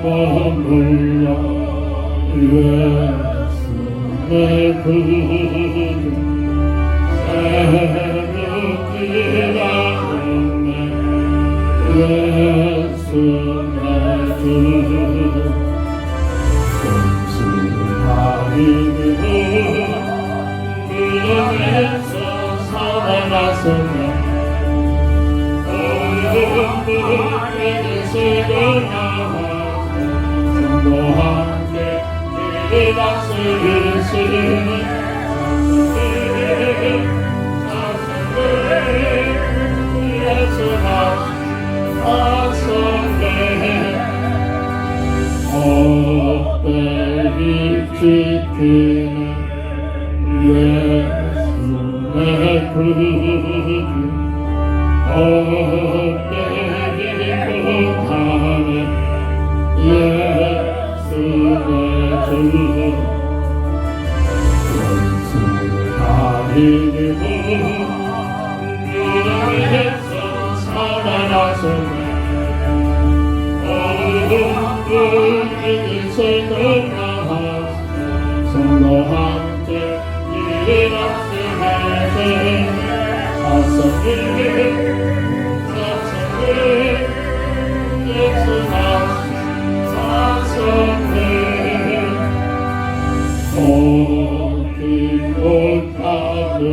머물러 예수의 부름 새롭기라 했네. 예수의 주름 순수하리는 무덤에서 살아나서네. 성도 함께 길이 다스리시는 예수 나서네. 헛되이 지키는 예수의 부름 헛되이 못하는 예수의 주름 원수하리는 무덤에서 살아나서네. 어둠뿐이 새도나하사 성도 함께 일어나시네. 사성을 예수 사성을 어디 못하는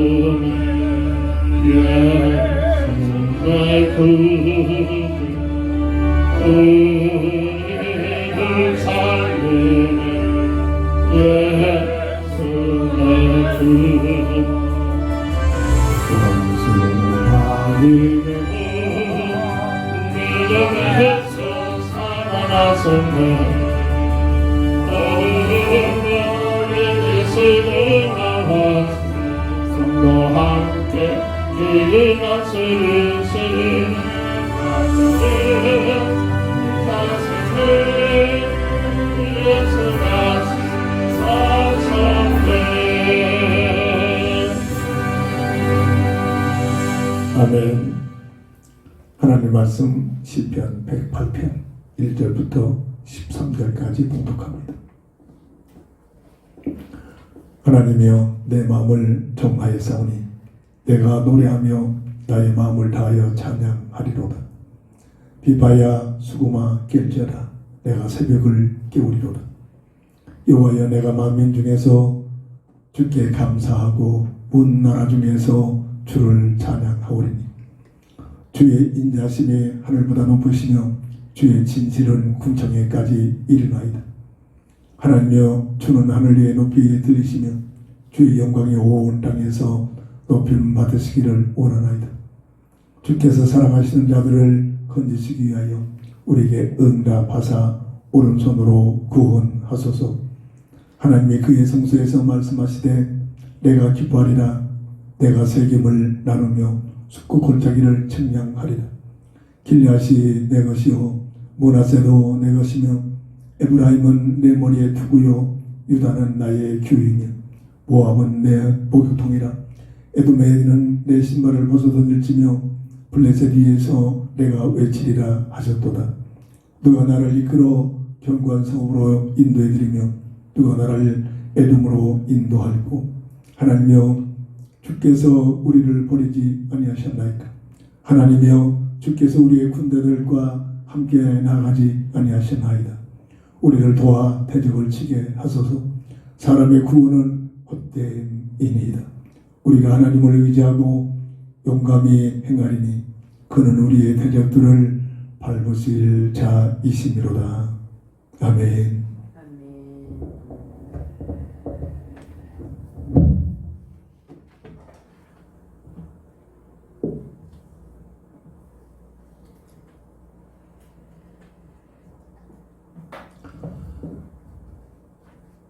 예수의 부름 우리를 살리는 예수의 주름 원수하리는 무덤에서 살아나서네. 성도 함께 길을 다스리시는 예수 사성네. 아멘. 하나님 말씀 시편 108편 1절부터 13절까지 봉독합니다. 하나님이여 내 마음을 정하였사오니 내가 노래하며 나의 마음을 다하여 찬양하리로다. 비바야 수고마 깰져라 내가 새벽을 깨우리로다. 여호와여 내가 만민 중에서 주께 감사하고 온 나라 중에서 주를 찬양하오리니 주의 인자심이 하늘보다 높으시며 주의 진실은 궁창에까지 이르나이다. 하나님이여 주는 하늘 위에 높이 들리시며 주의 영광이 온 땅에서 높임 받으시기를 원하나이다. 주께서 사랑하시는 자들을 건지시기 위하여 우리에게 응답하사 오른손으로 구원하소서. 하나님이 그의 성소에서 말씀하시되 내가 기뻐하리라. 내가 세겜을 나누며 숫고 골짜기를 측량하리라. 길앗이 내 것이요 므낫세도 내 것이며 에브라임은 내 머리에 두고요 유다는 나의 규이며 모압은 내 목욕통이라. 에돔에는 내 신발을 벗어 던질지며 블레셋 위에서 내가 외치리라 하셨도다. 누가 나를 이끌어 견고한 성읍으로 인도해드리며 누가 나를 에돔으로 인도하리고. 하나님이여 주께서 우리를 버리지 아니하셨나이까. 하나님이여 주께서 우리의 군대들과 함께 나가지 아니하셨나이다. 우리를 도와 대적을 치게 하소서. 사람의 구원은 헛됨이니이다. 우리가 하나님을 의지하고 용감히 행하리니 그는 우리의 대적들을 밟으실 자이시미로다. 아멘.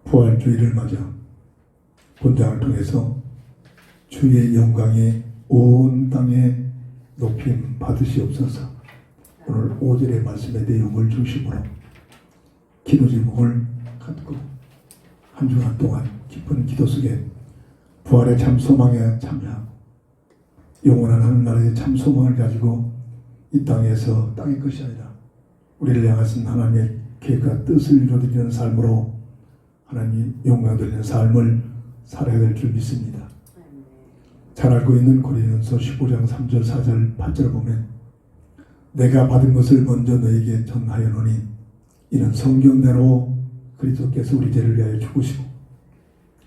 부활주의를 맞아 본장을 통해서 주의 영광이 온 땅에 높임 받으시옵소서. 오늘 5절의 말씀의 내용을 중심으로 기도 제목을 갖고 한 주간 동안 깊은 기도 속에 부활의 참 소망에 참여하고 영원한 하늘나라의 참 소망을 가지고 이 땅에서 땅의 것이 아니라 우리를 향하신 하나님의 계획과 뜻을 이루어드리는 삶으로 하나님 영광 돌리는 삶을 살아야 될 줄 믿습니다. 잘 알고 있는 고린도서 15장 3절 4절 8절을 보면 내가 받은 것을 먼저 너에게 전하여노니 이는 성경대로 그리스도께서 우리 죄를 위하여 죽으시고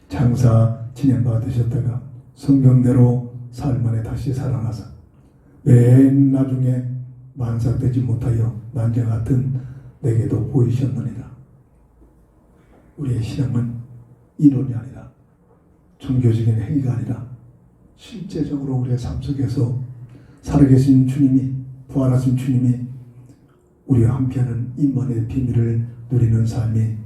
장사 지낸바 되셨다가 성경대로 사흘 만에 다시 살아나사 맨 나중에 만삭되지 못하여 난자 같은 내게도 보이셨느니라. 우리의 신앙은 이론이 아니라 종교적인 행위가 아니라 실제적으로 우리의 삶 속에서 살아계신 주님이 부활하신 주님이 우리와 함께하는 임만의 비밀을 누리는 삶이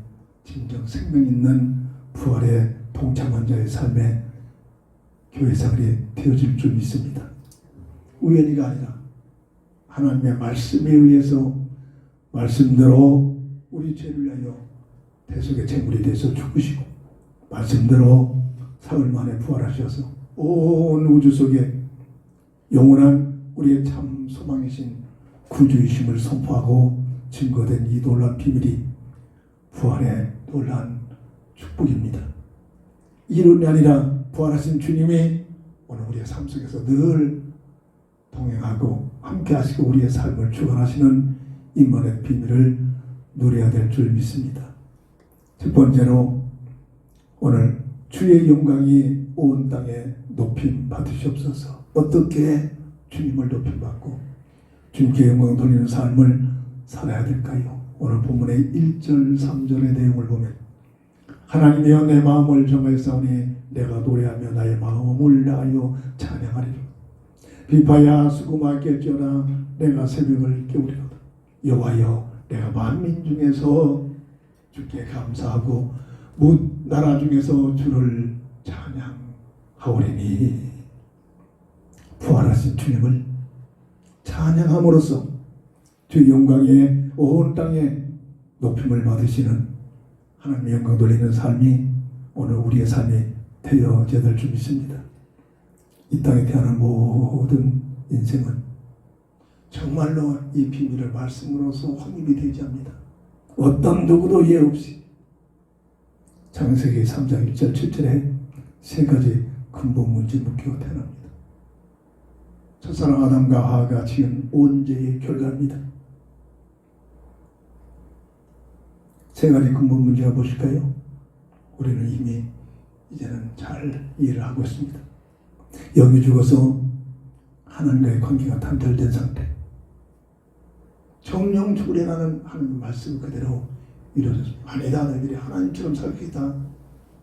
진정 생명 있는 부활의 동참한 자의 삶의 교회생활이 되어질 줄 믿습니다. 우연히가 아니라 하나님의 말씀에 의해서 말씀대로 우리 죄를 위하여 대속의 제물이 되어서 죽으시고 말씀대로 사흘 만에 부활하셔서 온 우주 속에 영원한 우리의 참 소망이신 구주이심을 선포하고 증거된 이 놀라운 비밀이 부활의 놀라운 축복입니다. 이론이 아니라 부활하신 주님이 오늘 우리의 삶 속에서 늘 동행하고 함께 하시고 우리의 삶을 주관하시는 임만의 비밀을 누려야 될 줄 믿습니다. 첫 번째로 오늘 주의 영광이 온 땅에 높임 받으시옵소서. 어떻게 주님을 높임 받고 주님께 영광 돌리는 삶을 살아야 될까요? 오늘 본문의 1절 3절의 내용을 보면 하나님이여 내 마음을 정하였사오니 내가 노래하며 나의 마음을 다하여 찬양하리라. 비파야 수고하겠지어다 내가 새벽을 깨우리로다. 여호와여 내가 만민 중에서 주께 감사하고 뭇 나라 중에서 주를 찬양하오리니. 부활하신 주님을 찬양함으로써 주 영광의 온 땅에 높임을 받으시는 하나님의 영광 돌리는 삶이 오늘 우리의 삶이 되어져야 될 줄 믿습니다. 이 땅에 태어난 모든 인생은 정말로 이 비밀을 말씀으로서 확립이 되지 합니다. 어떤 누구도 예 없이 창세기 3장 1절 7절에 세 가지 근본 문제 묻기가 태어납니다. 첫사랑 아담과 하와가 지은 온 죄의 결과입니다. 세 가지 근본 문제가 무엇일까요? 우리는 이미 이제는 잘 이해를 하고 있습니다. 영이 죽어서 하나님과의 관계가 단절된 상태, 정령 죽으려는 하나님 말씀 그대로 이루어졌습니다. 아니다 너희들이 하나님처럼 살겠다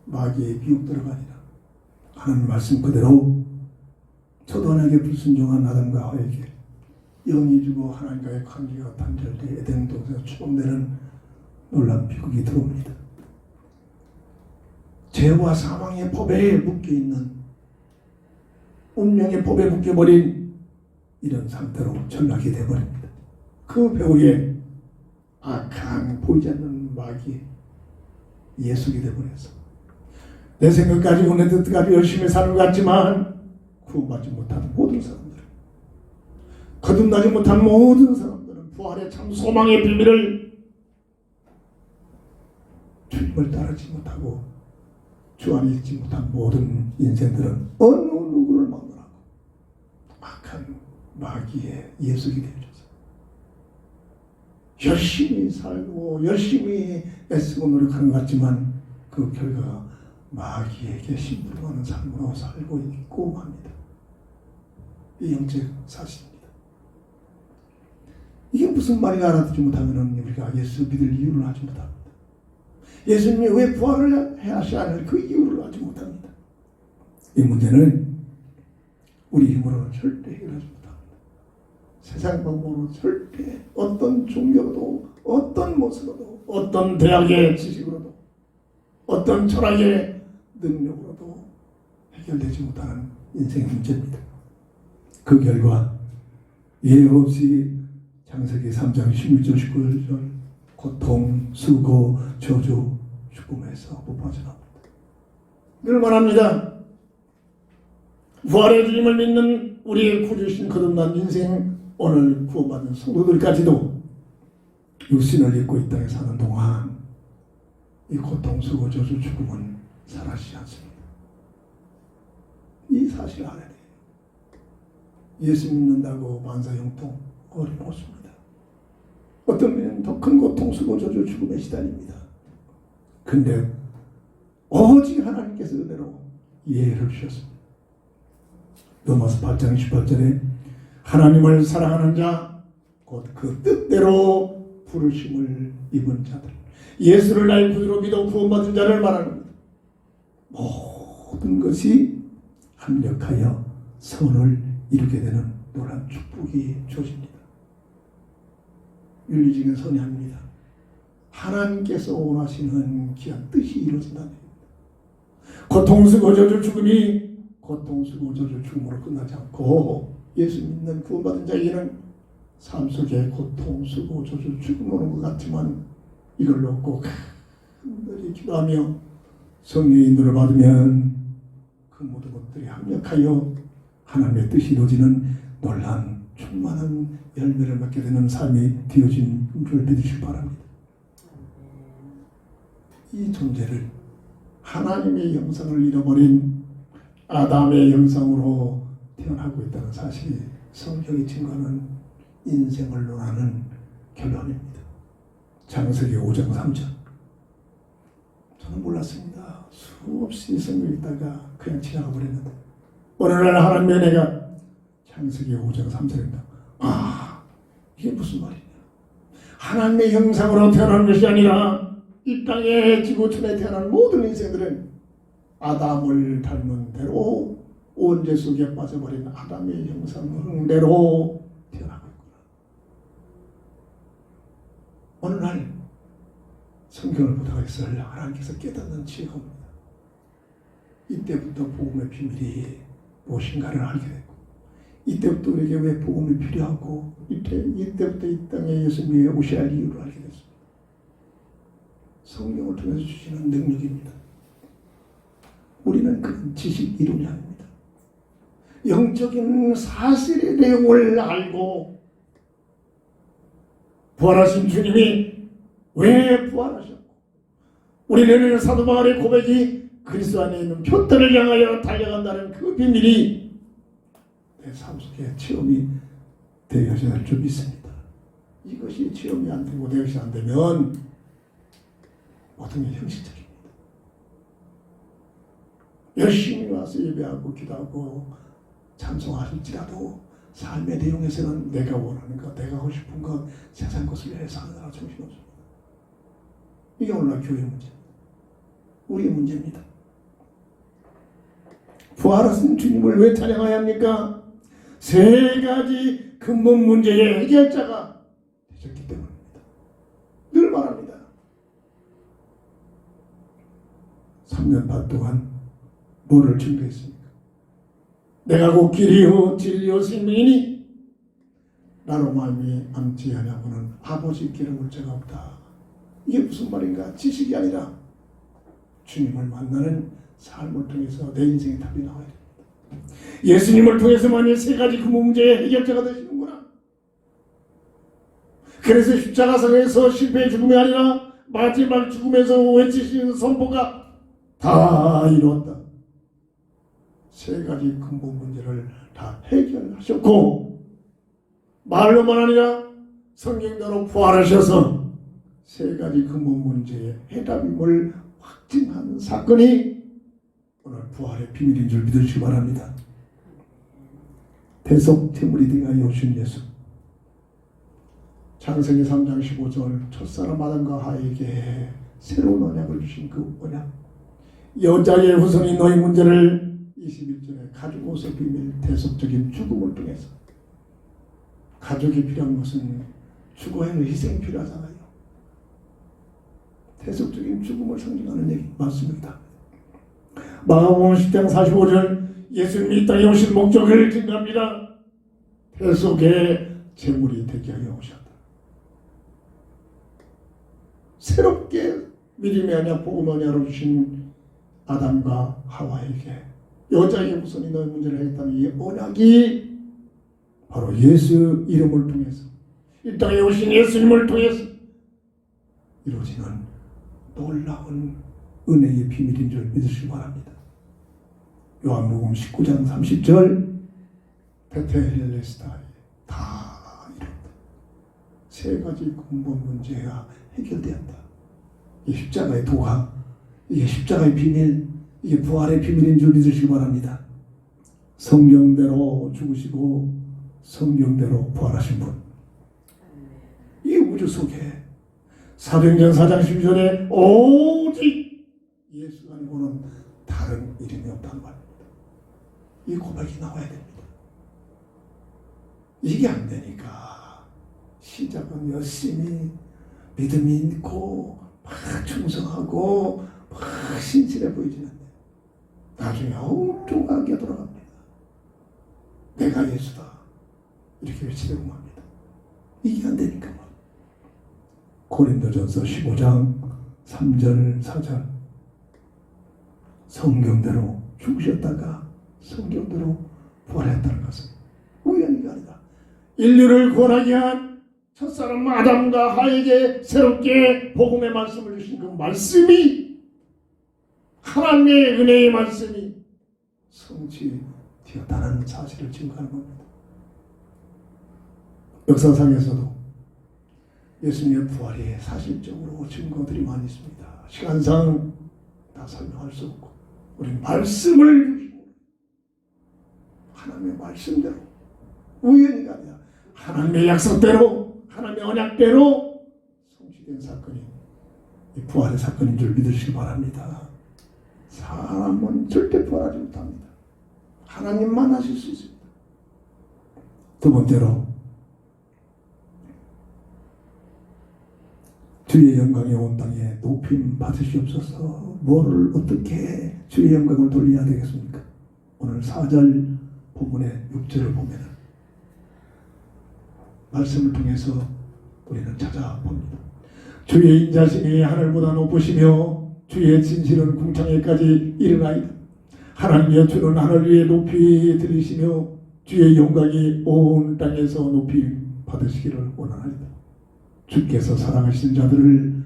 마귀의 비웃들어가 아니라 하나님 말씀 그대로 초단하게 불순종한 아담과 하와에게 영이 죽어 하나님과의 관계가 단절돼 에덴 동산에서 추동되는 놀라운 비극이 들어옵니다. 죄와 사망의 법에 묶여있는 운명의 법에 묶여버린 이런 상태로 전락이 되어버립니다. 그 배후에 악한 보이지 않는 마귀의 예속이 되어버려서 내 생각까지 내 뜻까지 열심히 사는 것 같지만 구원받지 못한 모든 사람들, 거듭나지 못한 모든 사람들은 부활의 참 소망의 비밀을 주님을 따르지 못하고 주 안에 있지 못한 모든 인생들은 어느 누구를 만나고 악한 마귀의 예속이 되어져서 열심히 살고 열심히 애쓰고 노력하는 것 같지만 그 결과가 마귀에게 심부름하는 삶으로 살고 있고 합니다. 이 영적 사실입니다. 이게 무슨 말인가 알아듣지 못하면 우리가 예수 믿을 이유를 하지 못합니다. 예수님이 왜 부활을 하셔야 하는 그 이유를 알지 못합니다. 이 문제는 우리 힘으로는 절대 해결하지 못합니다. 세상 방법으로 절대 어떤 종교로도 어떤 모습으로도 어떤 대학의 지식으로도 어떤 철학의 능력으로도 해결되지 못하는 인생의 문제입니다. 그 결과 예외 없이 창세기 3장 16절 19절 고통, 수고, 저주, 죽음에서 못 빠져나옵니다. 늘 말합니다. 부활의 주님을 믿는 우리의 구주신 거듭난 인생 오늘 구원받는 성도들까지도 육신을 입고 이 땅에 사는 동안 이 고통, 수고, 저주, 죽음은 사라지지 않습니다. 이 사실을 알아야 돼요. 예수 믿는다고 만사형통 어림없습니다. 어떤 면은 더 큰 고통, 수고, 저주, 죽음에 시달립니다. 근데 오직 하나님께서 은혜로 이해를 주셨습니다. 로마서 8장 18절에 하나님을 사랑하는 자 곧 그 뜻대로 부르심을 입은 자들, 예수를 나의 구주로 믿어 구원받은 자를 말합니다. 모든 것이 합력하여 선을 이루게 되는 놀라운 축복이 주어집니다. 윤리적인 선이 아닙니다. 하나님께서 원하시는 귀한 뜻이 이루어진다는 얘기입니다. 고통, 수고, 저주, 죽음이 고통, 수고, 저주, 죽음으로 끝나지 않고 예수 믿는 구원받은 자에게는 삶 속에 고통, 수고, 저주, 죽음 오는 것 같지만 이걸 놓고 간절히 기도하며 성령의 인도를 받으면 그 모든 것들이 합력하여 하나님의 뜻이 이루어지는 놀라운 충만한 열매를 맺게 되는 삶이 되어진 줄 믿으시기 바랍니다. 이 존재를 하나님의 형상을 잃어버린 아담의 형상으로 태어나고 있다는 사실이 성경이 증거하는 인생을 논하는 결론입니다. 창세기 5장 3절. 저는 몰랐습니다. 수없이 성경 읽다가 그냥 지나가 버렸는데 어느 날 하나님의 은혜가 창세기 5장 3절입니다. 아, 이게 무슨 말이냐? 하나님의 형상으로 태어난 것이 아니라 이 땅에 지구촌에 태어난 모든 인생들은 아담을 닮은 대로 원죄 속에 빠져버린 아담의 형상대로 태어나고 있구나. 어느 날 성경을 보다가 있을 하나님께서 깨닫는 지혜가 옵니다. 이때부터 복음의 비밀이 무엇인가를 알게 되고, 이때부터 우리에게 왜 복음이 필요하고, 이때부터 이 땅에 예수님이 오셔야 할 이유를 알게 됐습니다. 성경을 통해서 주시는 능력입니다. 우리는 그 지식 이론이 아닙니다. 영적인 사실의 내용을 알고 부활하신 주님이 왜 부활하셨고 우리는 사도 바울의 고백이 그리스도 안에 있는 표대를 향하여 달려간다는 그 비밀이 내 삶 속에 체험이 되어야 할 줄 믿습니다. 이것이 체험이 안 되고 내 것이 안 되면 모든 게 형식적입니다. 열심히 와서 예배하고 기도하고 찬송하실지라도 삶의 내용에서는 내가 원하는 것, 내가 하고 싶은 것, 세상 것을 위해서 하느라 정신없습니다. 이게 오늘날 교회의 문제입니다. 우리의 문제입니다. 부활하신 주님을 왜 찬양해야 합니까? 세 가지 근본 문제의 해결자가 되셨기 때문입니다. 늘 말합니다. 3년 반 동안 뭐를 증거했습니까? 내가 곧 길이요 진리요 생명이니 나로 말미암지 아니하고는 아버지께로 올 자가 없다. 이게 무슨 말인가? 지식이 아니라 주님을 만나는 삶을 통해서 내 인생의 답이 나와야 됩니다. 예수님을 통해서만이 세 가지 그 문제의 해결자가 되시는구나. 그래서 십자가상에서 실패의 죽음이 아니라 마지막 죽음에서 외치시는 선포가 다 이루었다. 세 가지 근본 문제를 다 해결하셨고 말로만 아니라 성경대로 부활하셔서 세 가지 근본 문제의 해답임을 확증한 사건이 오늘 부활의 비밀인 줄 믿으시기 바랍니다. 대속제물이 되어 오신 예수. 창세기 3장 15절 첫사람 아담과 하에게 새로운 언약을 주신 그 언약. 여자의 후손이 너희 문제를 21절에 가죽옷의 비밀 대속적인 죽음을 통해서 가족이 필요한 것은 죽어야 하는 희생이 필요하잖아요. 대속적인 죽음을 상징하는 얘기 맞습니다. 마가복음 10장 45절 예수님이 이 땅에 오신 목적을 증거합니다. 대속의 제물이 되게 하여 오셨다. 새롭게 믿음의 언약 복음 언약을 주신 아담과 하와에게 여자의 후손이 너의 문제를 해결했다는 이 언약이 바로 예수 이름을 통해서 이 땅에 오신 예수님을 통해서 이루어지는 놀라운 은혜의 비밀인 줄 믿으시기 바랍니다. 요한복음 19장 30절 테텔레스타이 다 이뤘다. 세 가지 근본 문제가 해결되었다. 이게 십자가의 도가, 이게 십자가의 비밀, 이게 부활의 비밀인 줄 믿으시기 바랍니다. 성경대로 죽으시고 성경대로 부활하신 분. 이 우주 속에 사도행전 4장 12절에 오직 예수 아니고는 다른 이름이 없다는 말입니다. 이 고백이 나와야 됩니다. 이게 안 되니까 시작은 열심히 믿음이 있고 막 충성하고 막 신실해 보이지는데 나중에 엉뚱하게 돌아갑니다. 내가 예수다 이렇게 외치려고 합니다. 이게 안 되니까 막. 고린도전서 15장 3절 4절 성경대로 죽으셨다가 성경대로 부활했다는 것은 우연이가 아니다. 인류를 구원하기 위한 첫사람 아담과 하에게 새롭게 복음의 말씀을 주신 그 말씀이 하나님의 은혜의 말씀이 성취되었다는 사실을 증거하는 겁니다. 역사상에서도 예수님의 부활이 사실적으로 증거들이 많이 있습니다. 시간상 다 설명할 수 없고 우리 말씀을 주시고 하나님의 말씀대로 우연히가 아니라 하나님의 약속대로 하나님의 언약대로 성취된 사건이 이 부활의 사건인 줄 믿으시기 바랍니다. 사람은 절대 부활하지 못합니다. 하나님만 하실 수 있습니다. 두 번째로 주의 영광이 온 땅에 높임 받으시옵소서. 뭐를 어떻게 주의 영광을 돌려야 되겠습니까? 오늘 4절 본문의 6절을 보면 말씀을 통해서 우리는 찾아봅니다. 주의 인자심이 하늘보다 높으시며 주의 진실은 궁창에까지 이르나이다. 하나님이여 주는 하늘 위에 높이 들이시며 주의 영광이 온 땅에서 높이 받으시기를 원하나이다. 주께서 사랑하시는 자들을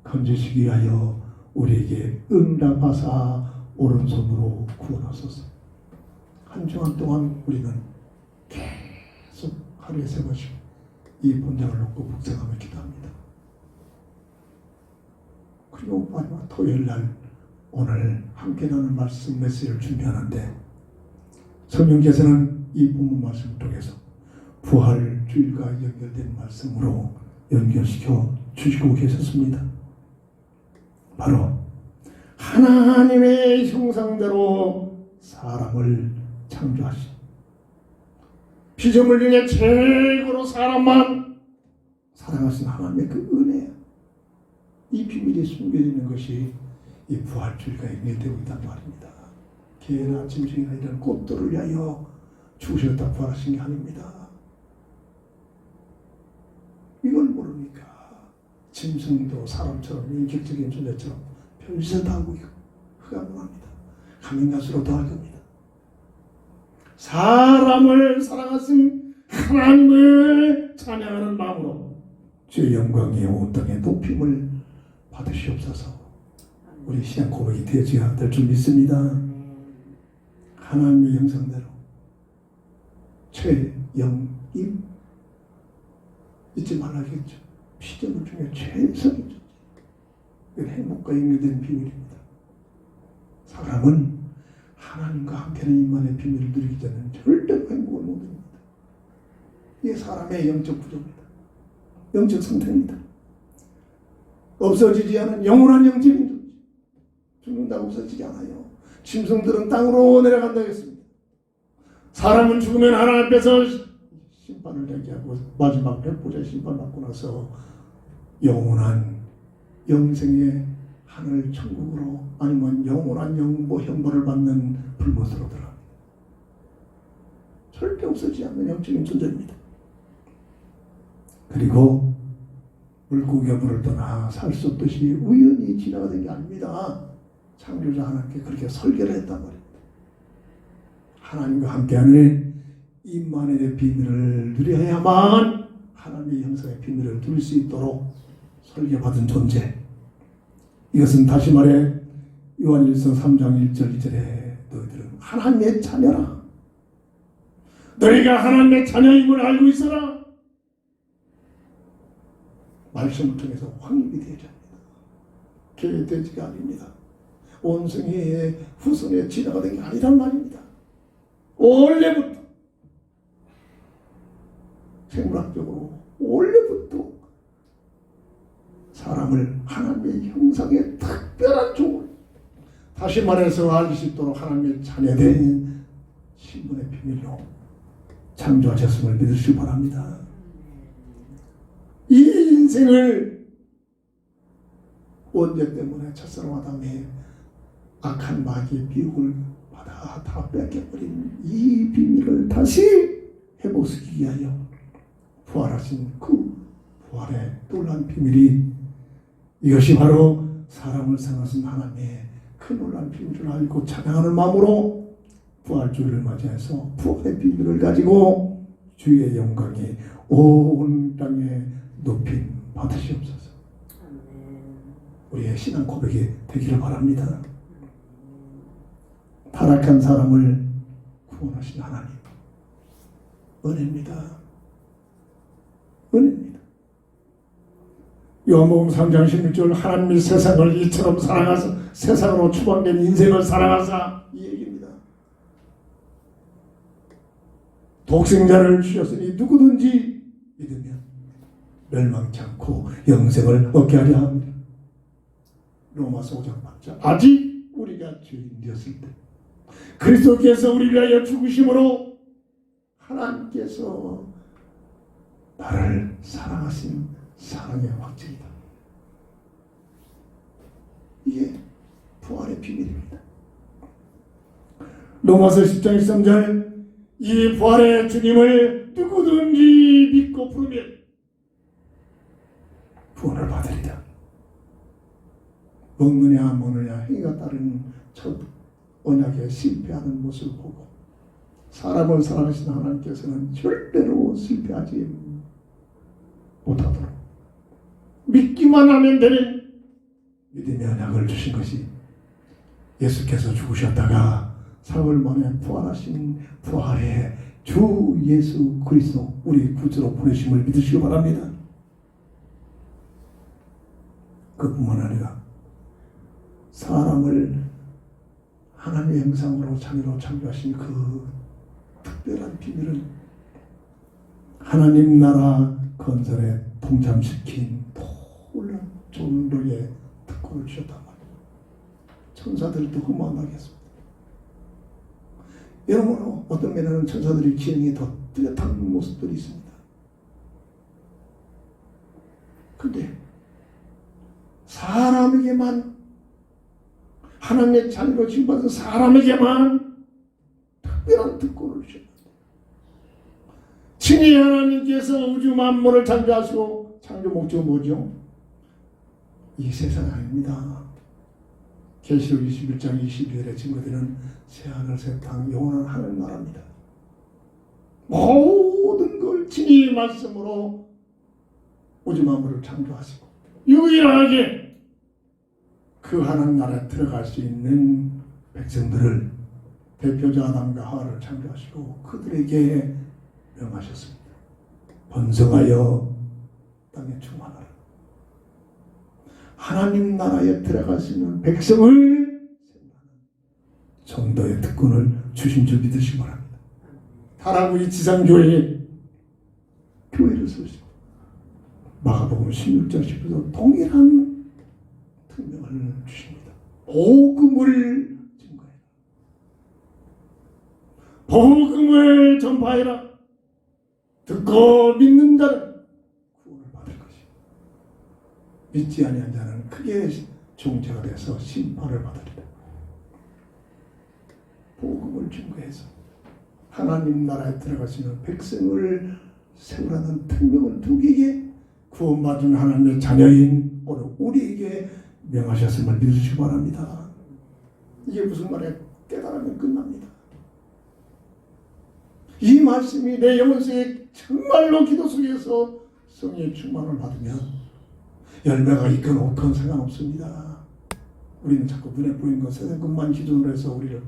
건지시기 위하여 우리에게 응답하사 오른손으로 구원하소서. 한 주간 동안 우리는 계속 하루에 3번씩 이 본장을 놓고 묵상하며 기도합니다. 그리고 마지막 토요일날 오늘 함께 나눈 말씀 메시지를 준비하는데 성령께서는 이 본문 말씀을 통해서 부활 주일과 연결된 말씀으로 연결시켜 주시고 계셨습니다. 바로 하나님의 형상대로 사람을 창조하신 피조물 중에 최고로 사람만 사랑하신 하나님의 그 은혜, 이 비밀이 숨겨져 있는 것이 이 부활주일과 연결되고 있단 말입니다. 개나 짐승이나 이런 꽃들을 위하여 죽으셨다 부활하신 게 아닙니다. 이걸 모릅니까? 짐승도 사람처럼 인격적인 존재처럼 별짓을 다 하고 흑암합니다. 가면 갈수록 더 할 겁니다. 사람을 사랑하신 하나님을 찬양하는 마음으로 주의 영광이 온 땅에 높임을 받으시옵소서. 우리 신앙 고백이 되어져야 될 줄 믿습니다. 하나님의 형상대로 최영임 잊지 말라겠죠. 피조물 중에 최선이죠. 이건 행복과 연결된 비밀입니다. 사람은 하나님과 함께하는 인만의 비밀을 누리기 전에는 절대 행복을 못 누립니다. 이게 사람의 영적 구조입니다. 영적 상태입니다. 없어지지 않은 영원한 영적인 존재. 죽는다고 없어지지 않아요. 짐승들은 땅으로 내려간다고 했습니다. 사람은 죽으면 하나님 앞에서 심판을 대기하고 마지막 백보자 심판 받고 나서 영원한 영생의 하늘 천국으로 아니면 영원한 영보 형벌을 받는 불못으로 들어갑니다. 절대 없어지지 않는 영적인 존재입니다. 그리고 물고기가 물을 떠나 살 수 없듯이 우연히 지나가는 게 아닙니다. 창조자 하나님께 그렇게 설계를 했단 말입니다. 하나님과 함께하는 임마누엘의 비밀을 누려야만 하나님의 형상의 비밀을 누릴 수 있도록 설계받은 존재. 이것은 다시 말해 요한일서 3장 1절 2절에 너희들은 하나님의 자녀라. 너희가 하나님의 자녀임을 알고 있어라. 말씀을 통해서 확립이 되어야 합니다. 계획되지가 아닙니다. 원숭이의 후손에 진화가 된 게 아니란 말입니다. 원래부터 생물학적으로 원래부터 사람을 하나님의 형상의 특별한 종을, 다시 말해서 알기 쉽도록 하나님의 자녀된 신분의 비밀로 창조하셨음을 믿으시기 바랍니다. 이 인생을 원죄 때문에 첫사랑 아담의 악한 마귀의 미혹을 받아 다 뺏겨버린 이 비밀을 다시 회복시키기 위하여 부활하신 그 부활의 놀라운 비밀이, 이것이 바로 사람을 사랑하신 하나님의 그 놀라운 비밀을 알고 찬양하는 마음으로 부활주일을 맞이해서 부활의 비밀을 가지고 주의 영광이 온 땅에 높임 받으시옵소서. 우리의 신앙 고백이 되기를 바랍니다. 타락한 사람을 구원하신 하나님, 은혜입니다. 은혜입니다. 요한복음 3장 16절, 하나님이 세상을 이처럼 사랑하사 세상으로 추방된 인생을 사랑하사, 이 얘기입니다. 독생자를 주셨으니 누구든지 믿으면 멸망치 않고 영생을 얻게 하려 합니다. 로마서 5장 8절. 아직 우리가 죄인되었을 때 그리스도께서 우리를 위하여 죽으심으로 하나님께서 나를 사랑하신 사랑의 확증이다. 이게 부활의 비밀입니다. 로마서 10장 13절, 이 부활의 주님을 누구든지 믿고 부르면 구원을 받으리라. 먹느냐 먹느냐 행위가 따르는 첫 언약에 실패하는 모습을 보고 사람을 사랑하신 하나님께서는 절대로 실패하지 못하도록 믿기만 하면 되는 믿음의 언약을 주신 것이, 예수께서 죽으셨다가 사흘 만에 부활하신 부활의 주 예수 그리스도 우리 구주로 보내심을 믿으시기 바랍니다. 그뿐만 아니라 사람을 하나님의 형상으로 자녀로 창조하신 그 특별한 비밀은 하나님 나라 건설에 동참시킨 놀라운 존귀의 특권을 주셨단 말이에요. 천사들도 허무하겠습니다. 여러분, 어떤 면에는 천사들의 기능이 더 뚜렷한 모습들이 있습니다. 근데 사람에게만, 하나님의 자녀로 지음받은 사람에게만 특별한 특권을 주셨다. 친히 하나님께서 우주 만물을 창조하시고, 창조 목적은 뭐죠? 이 세상 아닙니다. 계시록 21장 22절에 증거되는 새하늘 새 땅 영원한 하늘 나라입니다. 모든 걸 친히 말씀으로 우주 만물을 창조하시고 유일하게 그 하나님 나라에 들어갈 수 있는 백성들을, 대표자 아담과 하와를 창조하시고 그들에게 명하셨습니다. 번성하여 땅에 충만하라. 하나님 나라에 들어갈 수 있는 백성을 성도의 특권을 주신 줄 믿으시기 바랍니다. 하나님의 지상교회에 교회를 세우시고 마가복음 16장 10절에서 동일한 특명을 주십니다. 복음을 증거해라. 복음을 전파해라. 듣고 믿는 자는 구원을 받을 것이요 믿지 아니한 자는 크게 정죄가 돼서 심판을 받으리라. 복음을 증거해서 하나님 나라에 들어가시는 백성을 세우라는 특명을 누구에게? 구원받은 하나님의 자녀인 오늘 우리에게 명하셨음을 믿으시기 바랍니다. 이게 무슨 말이야? 깨달으면 끝납니다. 이 말씀이 내 영혼 속에 정말로 기도 속에서 성령의 충만을 받으면 열매가 있건 없건 상관없습니다. 우리는 자꾸 눈에 보이는 것, 세상 것만 기준으로 해서 우리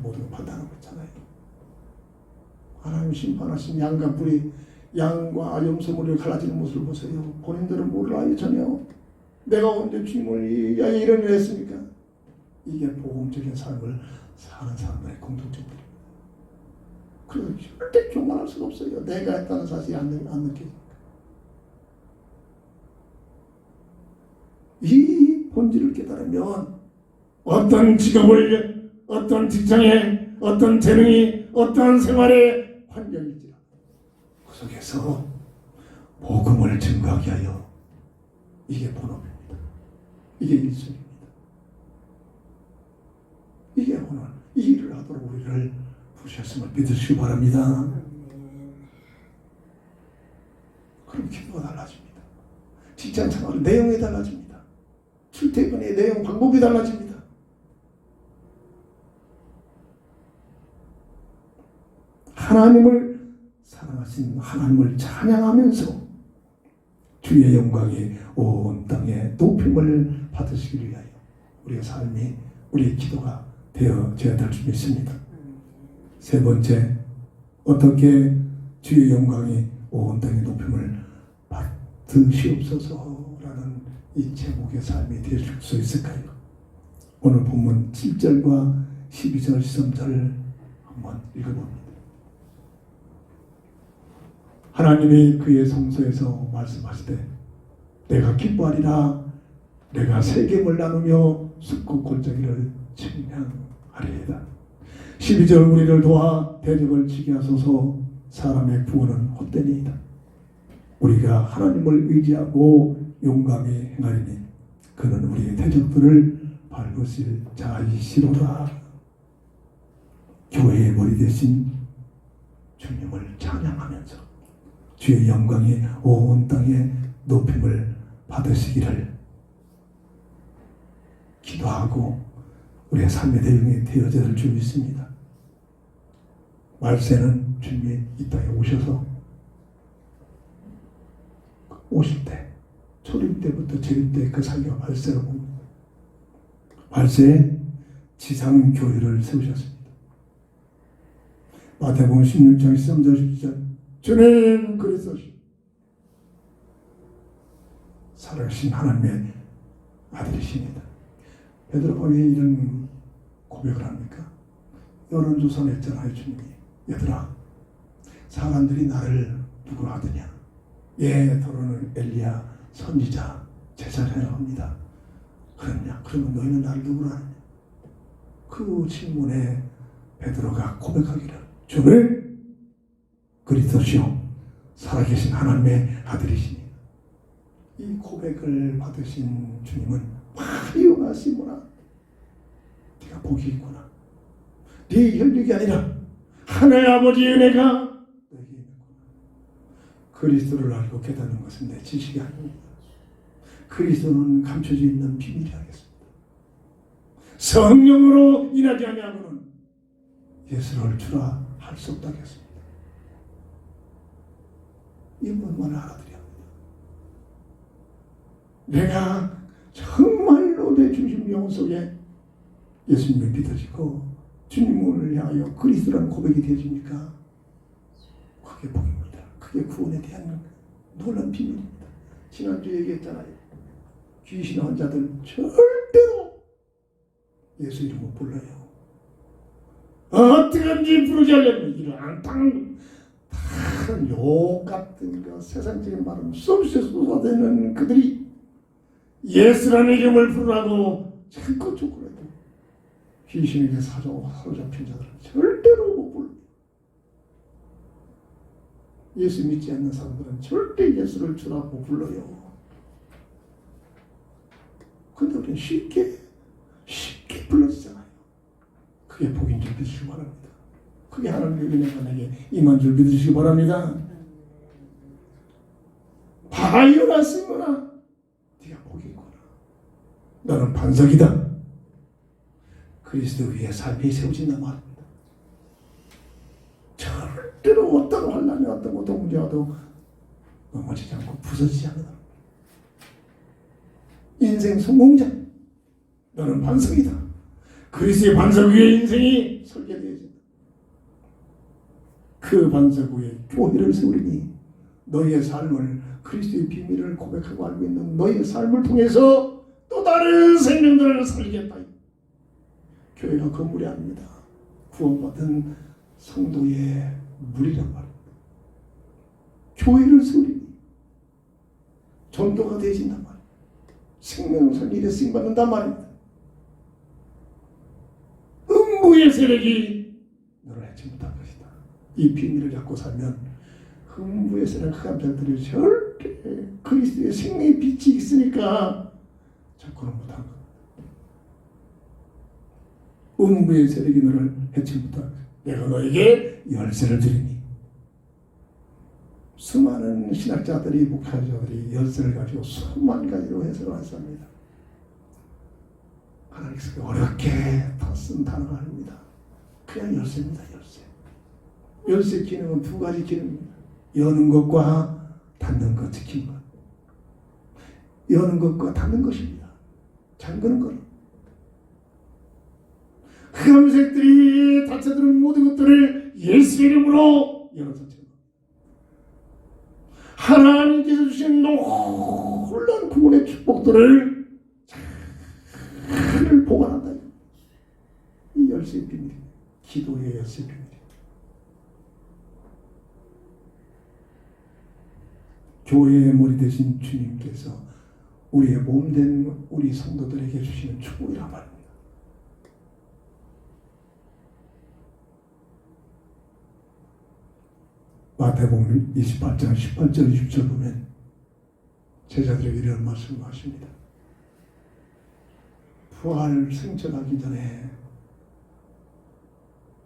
모든 걸 판단하고 있잖아요. 하나님 심판하신 양과 뿔이, 양과 염소머리를 갈라지는 모습을 보세요. 본인들은 몰라요, 전혀. 내가 언제 주님을 위하여 이런 일을 했습니까? 이게 복음적인 삶을 사는 사람들의 공통점입니다. 그래서 절대 교만할 수가 없어요. 내가 했다는 사실이 안 느껴집니까? 이 본질을 깨달으면 어떤 직업을, 어떤 직장에, 어떤 재능이, 어떠한 생활의 환경일지라 그 속에서 복음을 증거하게 하여, 이게 본업입니다. 이게 일순입니다. 이게 오늘 이 일을 하도록 우리를 부르셨음을 믿으시기 바랍니다. 그럼 기도가 달라집니다. 직장 생활의 내용이 달라집니다. 출퇴근의 내용, 방법이 달라집니다. 하나님을 사랑하신 하나님을 찬양하면서 주의 영광이 온 땅에 높임을 받으시기 위하여 우리의 삶이, 우리의 기도가 되어져야 될 줄 믿습니다. 세 번째, 어떻게 주의 영광이 온 땅에 높임을 받으시옵소서라는 이 제목의 삶이 되실 수 있을까요? 오늘 본문 7절과 12절 13절을 한번 읽어봅니다. 하나님이 그의 성소에서 말씀하시되 내가 기뻐하리라. 내가 세겜을 나누며 숫국 골짜기를 측량하리이다. 12절 우리를 도와 대적을 치게 하소서. 사람의 구원은 헛되니이다. 우리가 하나님을 의지하고 용감히 행하리니 그는 우리의 대적들을 밟으실 자이시로다. 교회의 머리 대신 주님을 찬양하면서 주의 영광이 온 땅에 높임을 받으시기를 기도하고 우리의 삶의 내용이 되어져야 할 줄 믿습니다. 말세는 주님이 이 땅에 오실 때, 초림 때부터 재림 때 그 사이가 말세로 봅니다. 말세에 지상교회를 세우셨습니다. 마태복음 16장 13절 14절 주님 그리스도시 살아계신 하나님의 아들이십니다. 베드로가 왜 이런 고백을 합니까? 여론조사를 했잖아요. 주님이 얘들아, 사람들이 나를 누구로 하느냐? 더러는 엘리야 선지자 제자라고 합니다. 그러냐? 그러면 너희는 나를 누구로 하느냐? 그 질문에 베드로가 고백하기를 주님 그리스도시요 살아계신 하나님의 아들이시니, 이 고백을 받으신 주님은 파리오나 시모나 네가 복이 있구나. 네 혈육이 아니라 하나님 아버지의 은혜가 너에게 있는구나. 그리스도를 알고 깨닫는 것은 내 지식이 아닙니다. 그리스도는 감춰져 있는 비밀이 하겠습니다. 성령으로 인하지 아니하고는 예수를 주라 할 수 없다 하겠습니다. 이 부분만을 알아들여야 합니다. 내가 정말로 내 중심 영혼 속에 예수님을 믿어지고 주님을 향하여 그리스도라는 고백이 되어지니까 그게 복입니다. 그게 구원에 대한 놀라운 비밀입니다. 지난주에 얘기했잖아요. 귀신 환자들 절대로 예수 이름 못 불러요. 어떻게든지 부르지 않으면 이런 다른 욕 같은 거, 세상적인 말은 서비스에 쏟아내는 그들이 예수라는 이름을 부르라고 자꾸 쫓고라도 귀신에게 사로잡힌 자들은 절대로 못 불러요. 예수 믿지 않는 사람들은 절대 예수를 주라고 불러요. 근데 우리는 쉽게 불러지잖아요. 그게 복인 줄 믿으시기 바랍니다. 그게 하나님의 은혜가 내게 임한 줄 믿으시기 바랍니다. 바이오나 쓰거나 네가 복이 있구나. 너는 반석이다. 그리스도 위에 삶이 세워진다 말입니다. 절대로 어떤 환난이 어떤 고통 문제와도 넘어지지 않고 부서지지 않는다. 인생 성공자. 너는 반석이다. 그리스도의 반석 위에 인생이 설계되어진다. 그 반석 위에 교회를 세우리니 너희의 삶을, 그리스도의 비밀을 고백하고 알고 있는 너희의 삶을 통해서 또 다른 생명들을 살리겠다. 교회가 건물이 아닙니다. 구원받은 성도의 물이란 말입니다. 교회를 세우리니 전도가 되어진단 말입니다. 생명을 일에 쓰임받는단 말입니다. 음부의 세력이 너를 해치 못할 것이다. 이 비밀을 잡고 살면 음부의 세력 흑암자들이 절대 그리스도의 생명의 빛이 있으니까 접근을 못한 것. 음부의 세력이 너를 해치 못할 것이다. 내가 너에게 열쇠를 주리니. 수많은 신학자들이, 목사자들이 열쇠를 가지고 수만 가지로 해석을 했습니다. 하나님께서 어렵게 다 쓴 단어가 아닙니다. 그냥 열쇠입니다. 열쇠. 열쇠 기능은 두 가지 기능입니다. 여는 것과 닫는 것, 지키는 것. 여는 것과 닫는 것입니다. 잠그는 것. 흑암색들이 닫혀드는 모든 것들을 예수 이름으로 열어서 하나님께서 주신 놀라운 구원의 축복들을 잘 보관한다. 이 열쇠의 비밀, 기도의 열쇠의 비밀. 교회의 머리 되신 주님께서 우리의 몸된 우리 성도들에게 주시는 축복이란 말입니다. 마태복음 28장 18절 20절 보면 제자들에게 이런 말씀을 하십니다. 부활 승천하기 전에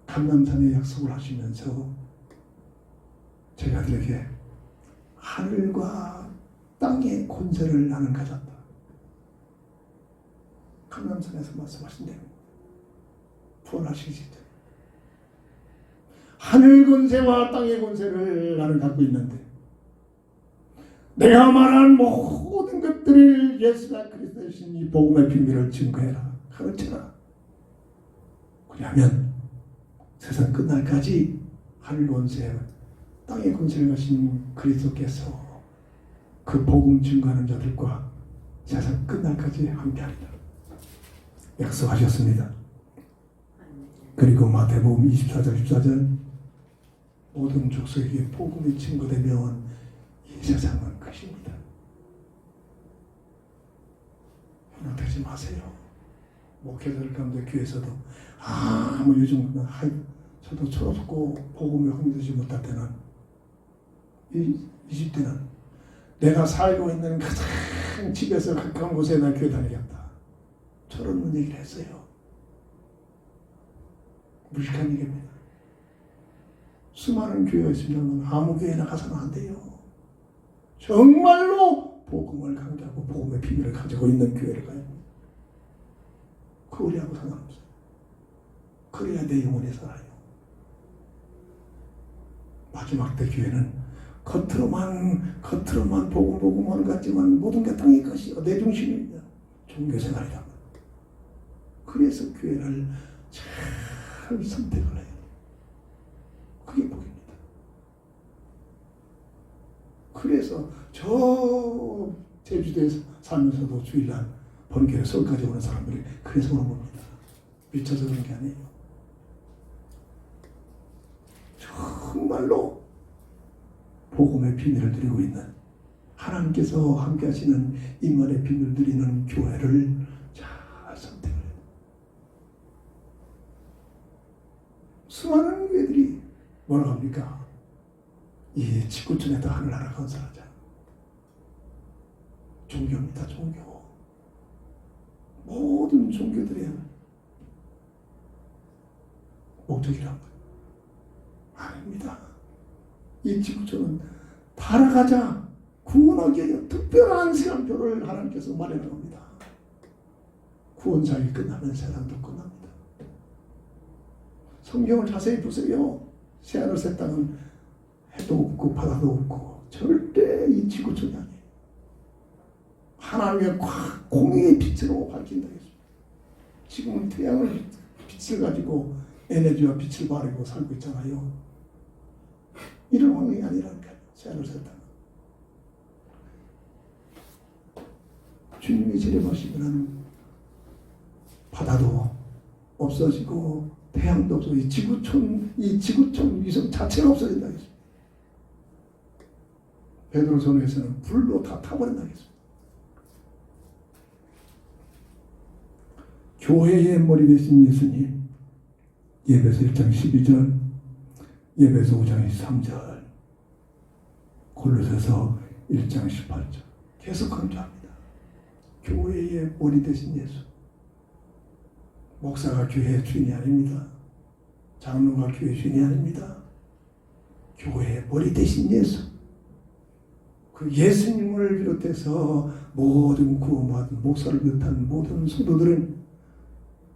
감람산에 약속을 하시면서 제자들에게 하늘과 땅의 권세를 나는 가졌다. 감람산에서 말씀하신 대로 부활하시기 전에 하늘 권세와 땅의 권세를 나는 갖고 있는데 내가 말한 모든 것들을 예수가 그리스도이신 이 복음의 비밀을 증거해라, 가르쳐라. 그러면 세상 끝날까지 하늘 권세, 땅의 권세를 가신 그리스도께서 그 복음 증거하는 자들과 세상 끝날까지 함께하리라 약속하셨습니다. 그리고 마태복음 24절 14절 모든 족속에게 복음이 증거되면 이 세상은 끝입니다. 흔들지 마세요. 목회자들 가운데 교회에서도 요즘 저도 철없고 복음을 흥미되지 못할 때는 이 20대는 내가 살고 있는 가장 집에서 가까운 곳에 나 교회 다니겠다. 저런 얘기를 했어요. 무식한 얘기입니다. 수많은 교회가 있으면 아무 교회나 가서는 안 돼요. 정말로 복음을 강조하고 복음의 비밀을 가지고 있는 교회를 가야 합니다. 그리하고 상관없어요. 그래야 내 영혼이 살아요. 마지막 때 교회는 겉으로만 복음하는 것 같지만 모든 게 땅의 것이요 내 중심입니다. 종교생활이란 그래서 교회를 잘 선택을 해요. 그게 복입니다. 그래서 저 제주도에서 살면서도 주일날 번개에 서울까지 오는 사람들이 그래서 오는 겁니다. 미쳐서 그런 게 아니에요. 정말로 복음의 비밀을 드리고 있는 하나님께서 함께 하시는 임만의 비밀을 드리는 교회를 잘 선택을 해요. 수많은 교회들이 뭐라고 합니까? 이 지구촌에다 하늘나라 건설하자. 종교입니다. 종교. 모든 종교들의 목적이란 거예요. 아닙니다. 이 지구촌은 달아가자. 구원하기 위해 특별한 시간표를 하나님께서 마련한 겁니다. 구원사역이 끝나면 세상도 끝납니다. 성경을 자세히 보세요. 새하늘 새 땅은 해도 없고 바다도 없고 절대 이 지구촌이 아니에요. 하나님의 공의의 빛으로 밝힌다 했습니다. 지금은 태양을 빛을 가지고 에너지와 빛을 바르고 살고 있잖아요. 이런 환경이 아니라니까요. 새하늘 새 땅. 주님이 재림하시면 바다도 없어지고 태양도 없어지고 이 지구촌 위성 자체가 없어진다 했습니다. 베드로전서에서는 불로 다 타버린다 했습니다. 교회의 머리 되신 예수님, 예배서 1장 12절, 예배서 5장 3절, 골로새서 1장 18절 계속 강조합니다. 교회의 머리 되신 예수. 목사가 교회의 주인이 아닙니다. 장로가 교회의 주인이 아닙니다. 교회의 머리 되신 예수. 그 예수님을 비롯해서 모든 구원받은 목사를 비롯한 모든 성도들은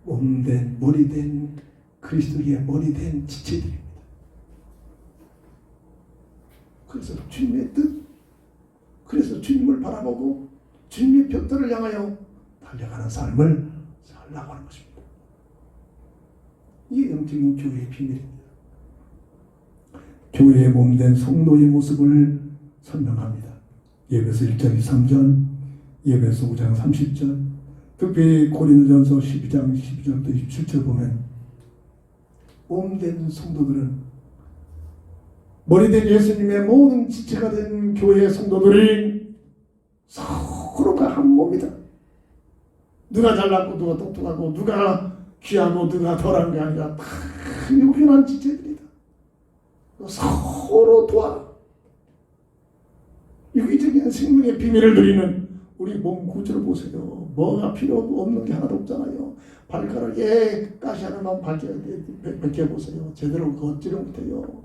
몸된 머리된 그리스도의 머리된 지체들입니다. 그래서 주님의 뜻, 그래서 주님을 바라보고 주님의 벽돌을 향하여 달려가는 삶을 살라고 하는 것입니다. 이게 영적인 교회의 비밀입니다. 교회의 몸된 성도의 모습을 설명합니다. 예배서 1장 23절, 예배서 5장 30절, 특별히 고린도전서 12장 12절부터 27절 보면 몸된 성도들은 머리된 예수님의 모든 지체가 된 교회의 성도들이 서로가 한 몸이다. 누가 잘났고 누가 똑똑하고 누가 귀하고 누가 덜한 게 아니라 다 유근한 지체들이다. 서로 도와. 유기적인 생명의 비밀을 누리는 우리 몸 구조를 보세요. 뭐가 필요 없는 게 하나도 없잖아요. 발가락에 가시 하나만 벗겨보세요. 제대로 걷지를 못해요.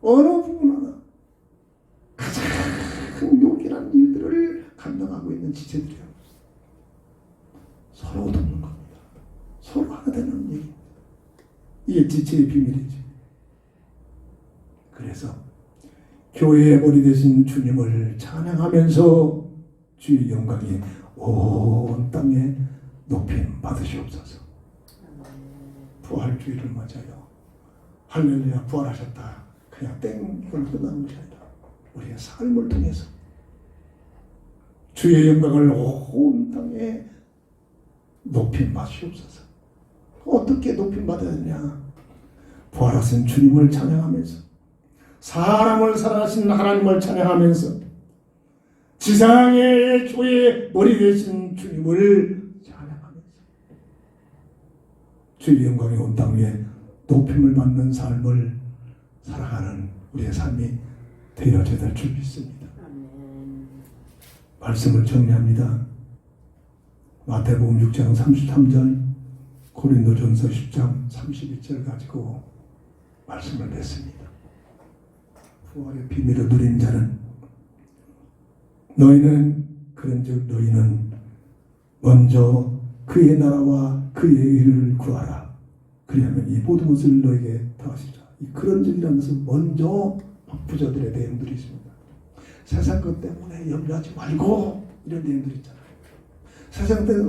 어느 부분 하나 가장 요긴한 일들을 감당하고 있는 지체들이에요. 서로 돕는 겁니다. 서로 하나 되는 얘기입니다. 이게 지체의 비밀이지. 그래서 교회의 머리 되신 주님을 찬양하면서 주의 영광이 온 땅에 높임 받으시옵소서. 부활주의를 맞아요. 할렐루야 부활하셨다. 그냥 땡으로 끝나는 것이 아니라 우리의 삶을 통해서 주의 영광을 온 땅에 높임 받으시옵소서. 어떻게 높임 받아야 되냐? 부활하신 주님을 찬양하면서 사람을 살아가신 하나님을 찬양하면서 지상의 교회의 머리 되신 주님을 찬양하면서 주의 영광이 온 땅 위에 높임을 받는 삶을 살아가는 우리의 삶이 되어져야 될 줄 믿습니다. 말씀을 정리합니다. 마태복음 6장 33절, 고린도전서 10장 32절 가지고 말씀을 냈습니다. 부활의 비밀을 누린 자는 너희는 그런즉 너희는 먼저 그의 나라와 그의 의를 구하라. 그리하면 이 모든 것을 너에게 더하시리라. 이 그런즉이라는 것은 먼저 부자들의 내용들이 있습니다. 세상 것 때문에 염려하지 말고 이런 내용들이 있잖아요.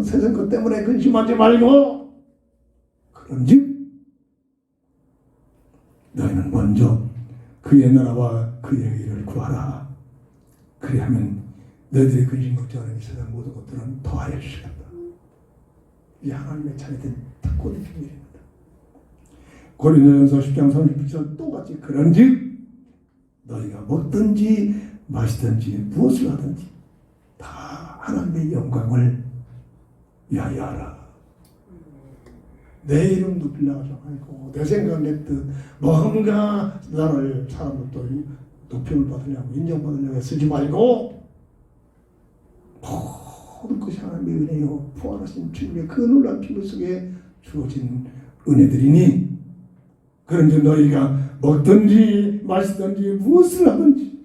세상 것 때문에 근심하지 말고 그런즉 너희는 먼저 그의 나라와 그의 의를 구하라. 그리하면 너희들이 근심 걱정하는 이 세상 모든 것들은 더하여 주시겠다. 이 하나님의 차례된 특권의 비밀입니다. 고린도전서 10장 30절 똑같이 그런즉 너희가 먹든지 마시든지 무엇을 하든지 다 하나님의 영광을 위하여 하라. 내 이름 높이려고 하지 말고 내 생각 내 뜻 뭔가 나를 사람들도 높임을 받으려고 인정받으려고 쓰지 말고 모든 것이 하나님의 은혜요 부활하신 주님의 그 놀라운 피부 속에 주어진 은혜들이니 그런즉 너희가 먹든지 마시든지 무엇을 하든지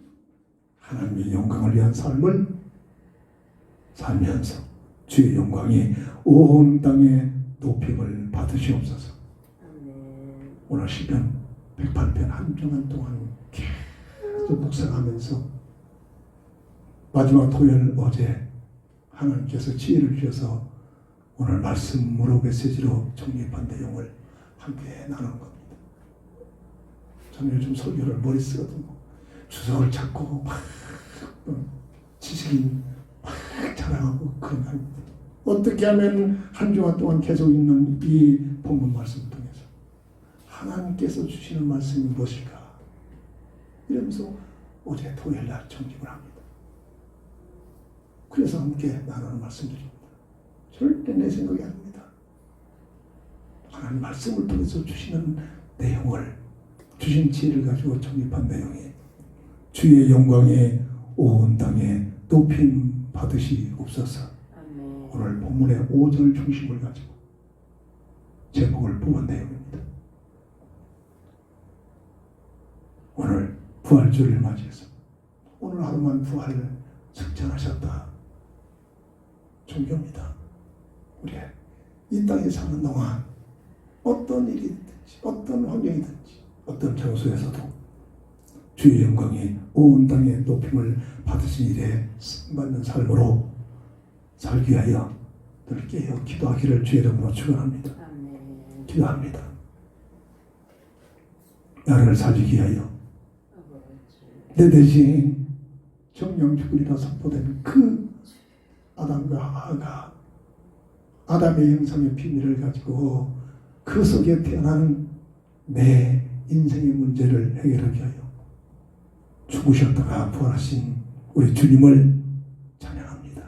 하나님의 영광을 위한 삶을 살면서 주의 영광이 온 땅에 높임을 받으시옵소서. 오늘 시편 108편 한 주간 동안 계속 묵상하면서 마지막 토요일 어제 하나님께서 지혜를 주셔서 오늘 말씀으로 메시지로 정립한 내용을 함께 나누는 겁니다. 저는 요즘 설교를 머리 쓰거든요. 주석을 찾고 막 지식인 막 자랑하고 그런 거 합니다. 어떻게 하면 한 주간 동안 계속 있는 이 본문 말씀을 통해서 하나님께서 주시는 말씀이 무엇일까 이러면서 어제 토요일 날 정립을 합니다. 그래서 함께 나누는 말씀드립니다. 절대 내 생각이 아닙니다. 하나님 말씀을 통해서 주시는 내용을 주신 지혜를 가지고 정립한 내용이 주의 영광에 온 땅에 높임 받으시옵소서. 오늘 본문의 5절 중심을 가지고 제목을 뽑은 내용입니다. 오늘 부활주를 맞이해서 오늘 하루만 부활을 승천하셨다. 존경합니다. 우리 이 땅에 사는 동안 어떤 일이든지 어떤 환경이든지 어떤 장소에서도 주의 영광이 온 땅에 높임을 받으신 일에 쓰임받는 삶으로 살기 위하여 늘 깨어 기도하기를 주의 이름으로 축원합니다. 기도합니다. 나를 살리기 위하여 내 대신 정령 죽으리라 선포된 그 아담과 하와가 아담의 형상의 비밀을 가지고 그 속에 태어나는 내 인생의 문제를 해결하기 위하여 죽으셨다가 부활하신 우리 주님을 찬양합니다.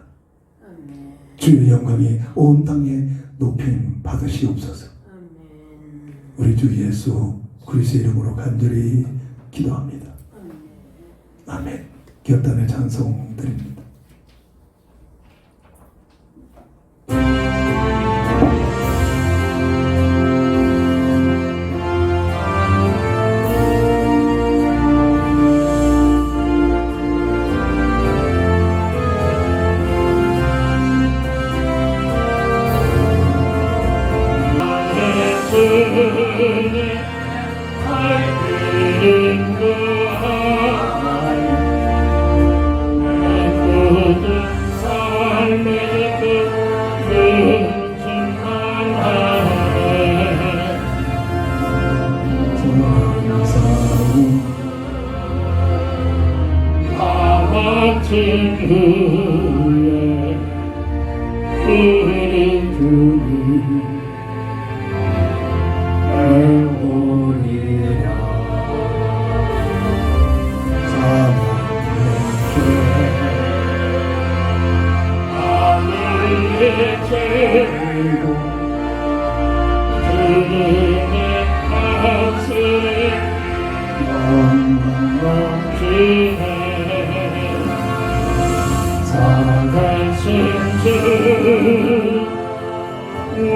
주의 영광이 온 땅에 높임 받으시옵소서. 우리 주 예수 그리스도의 이름으로 간절히 기도합니다. 아멘. 격단의 찬송 드립니다.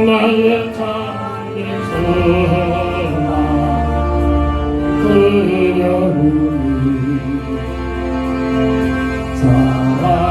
나의 삶의 소망 그려오니 사랑해